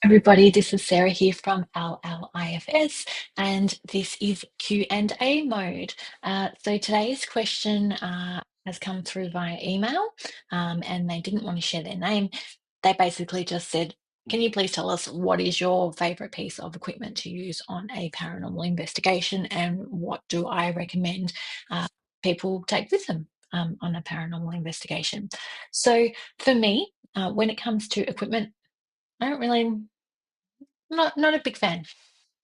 Everybody, this is Sarah here from LLIFS, and this is Q and A mode. So today's question has come through via email, and they didn't want to share their name. They basically just said, "Can you please tell us what is your favorite piece of equipment to use on a paranormal investigation, and what do I recommend people take with them on a paranormal investigation?" So for me, when it comes to equipment, I don't really not a big fan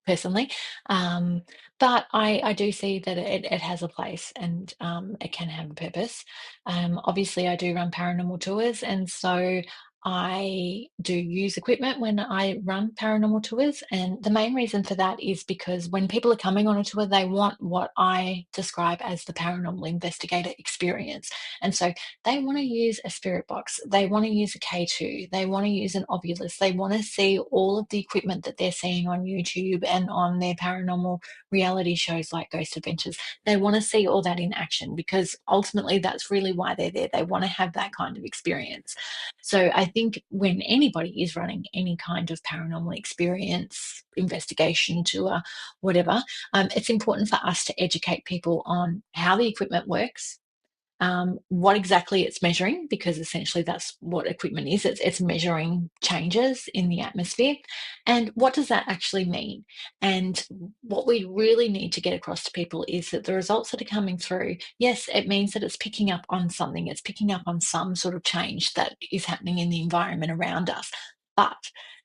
personally, um, but I do see that it has a place and it can have a purpose. Obviously, I do run paranormal tours, and so I do use equipment when I run paranormal tours. And the main reason for that is because when people are coming on a tour, they want what I describe as the paranormal investigator experience. And so they want to use a spirit box, they want to use a K2, they want to use an ovulus, they want to see all of the equipment that they're seeing on YouTube and on their paranormal reality shows like Ghost Adventures. They want to see all that in action because ultimately that's really why they're there. They want to have that kind of experience. So I think when anybody is running any kind of paranormal experience, investigation, tour, whatever, it's important for us to educate people on how the equipment works, what exactly it's measuring, because essentially that's what equipment is. It's measuring changes in the atmosphere. And what does that actually mean? And what we really need to get across to people is that the results that are coming through, yes, it means that it's picking up on something, it's picking up on some sort of change that is happening in the environment around us. But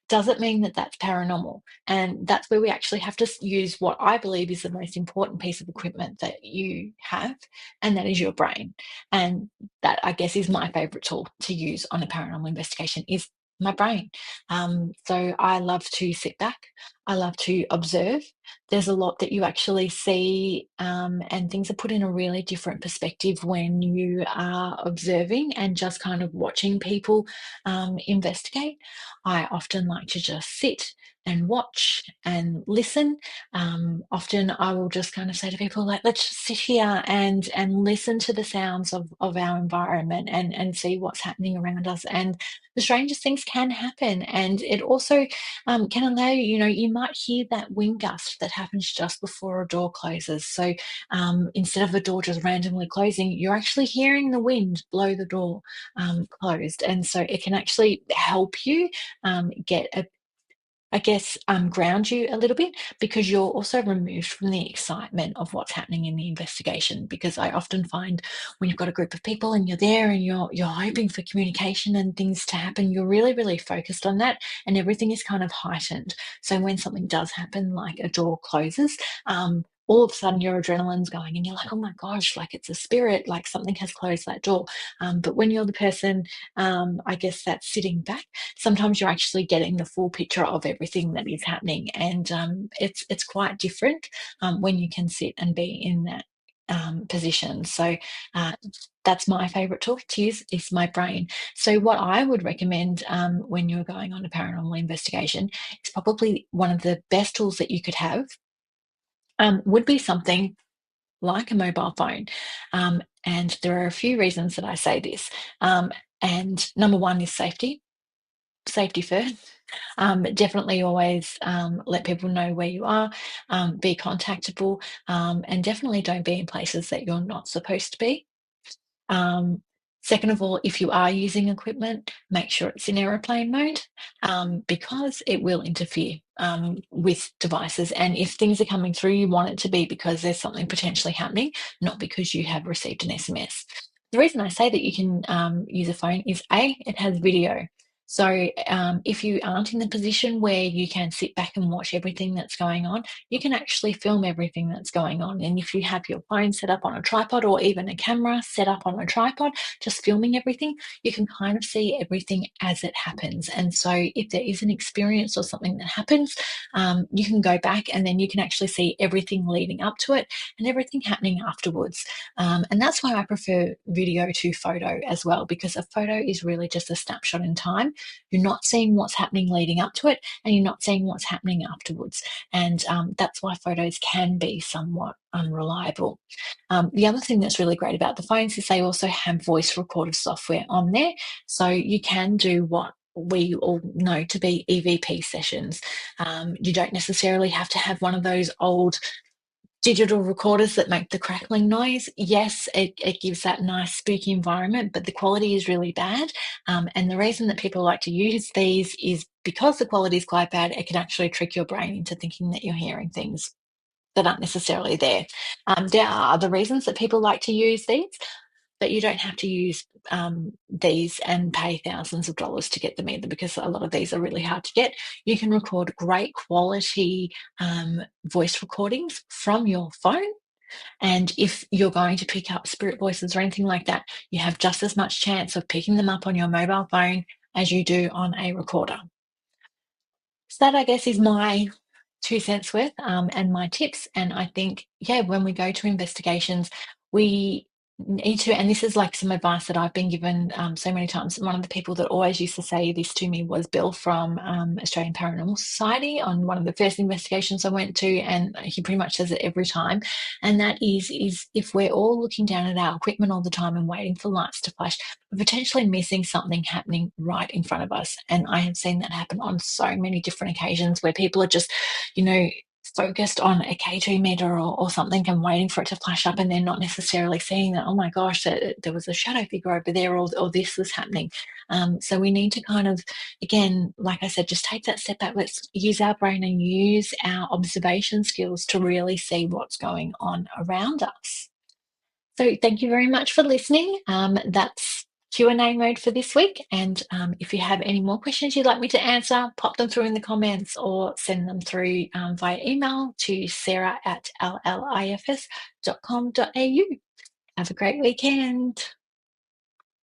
does it mean that that's paranormal? And that's where we actually have to use what I believe is the most important piece of equipment that you have, and that is your brain. And that, I guess, is my favorite tool to use on a paranormal investigation is my brain. So I love to sit back. I love to observe. There's a lot that you actually see, and things are put in a really different perspective when you are observing and just kind of watching people investigate. I often like to just sit and watch and listen. Often I will just kind of say to people, like, let's just sit here and listen to the sounds of our environment and see what's happening around us. And the strangest things can happen. And it also can allow you, you might hear that wind gust that happens just before a door closes. So instead of the door just randomly closing, you're actually hearing the wind blow the door closed. And so it can actually help you get a I guess, ground you a little bit, because you're also removed from the excitement of what's happening in the investigation. Because I often find when you've got a group of people and you're there and you're hoping for communication and things to happen, you're really, really focused on that, and everything is kind of heightened. So when something does happen, like a door closes, all of a sudden your adrenaline's going and you're like, oh my gosh, like it's a spirit, like something has closed that door. But when you're the person, I guess, that's sitting back, sometimes you're actually getting the full picture of everything that is happening, and it's quite different when you can sit and be in that position. So uh, that's my favorite tool to use, is my brain. So what I would recommend when you're going on a paranormal investigation is probably one of the best tools that you could have, would be something like a mobile phone. And there are a few reasons that I say this. And number one is safety. Safety first. Definitely always let people know where you are, be contactable, and definitely don't be in places that you're not supposed to be. Um, Second of all, if you are using equipment, make sure it's in aeroplane mode, because it will interfere with devices. And if things are coming through, you want it to be because there's something potentially happening, not because you have received an SMS. The reason I say that you can use a phone is A, it has video. So if you aren't in the position where you can sit back and watch everything that's going on, you can actually film everything that's going on. And if you have your phone set up on a tripod, or even a camera set up on a tripod, just filming everything, you can kind of see everything as it happens. And so if there is an experience or something that happens, you can go back and then you can actually see everything leading up to it and everything happening afterwards. And that's why I prefer video to photo as well, because a photo is really just a snapshot in time. You're not seeing what's happening leading up to it, and you're not seeing what's happening afterwards. And that's why photos can be somewhat unreliable. The other thing that's really great about the phones is they also have voice recorder software on there. So you can do what we all know to be EVP sessions. You don't necessarily have to have one of those old digital recorders that make the crackling noise. Yes, it gives that nice spooky environment, but the quality is really bad. And the reason that people like to use these is because the quality is quite bad, it can actually trick your brain into thinking that you're hearing things that aren't necessarily there. There are other reasons that people like to use these, but you don't have to use these and pay thousands of dollars to get them either, because a lot of these are really hard to get. You can record great quality voice recordings from your phone. And if you're going to pick up spirit voices or anything like that, you have just as much chance of picking them up on your mobile phone as you do on a recorder. So that, I guess, is my 2 cents worth, and my tips. And I think, yeah, when we go to investigations, we need to, and this is like some advice that I've been given so many times. One of the people that always used to say this to me was Bill from Australian Paranormal Society on one of the first investigations I went to, and he pretty much says it every time. And that is if we're all looking down at our equipment all the time and waiting for lights to flash, we're potentially missing something happening right in front of us. And I have seen that happen on so many different occasions where people are just, you know, focused on a K2 meter or something and waiting for it to flash up, and they're not necessarily seeing that, oh my gosh, there was a shadow figure over there, or this was happening. So we need to kind of, again, like I said, just take that step back. Let's use our brain and use our observation skills to really see what's going on around us. So thank you very much for listening. That's Q&A mode for this week. And if you have any more questions you'd like me to answer, pop them through in the comments or send them through via email to sarah@llifs.com.au. Have a great weekend.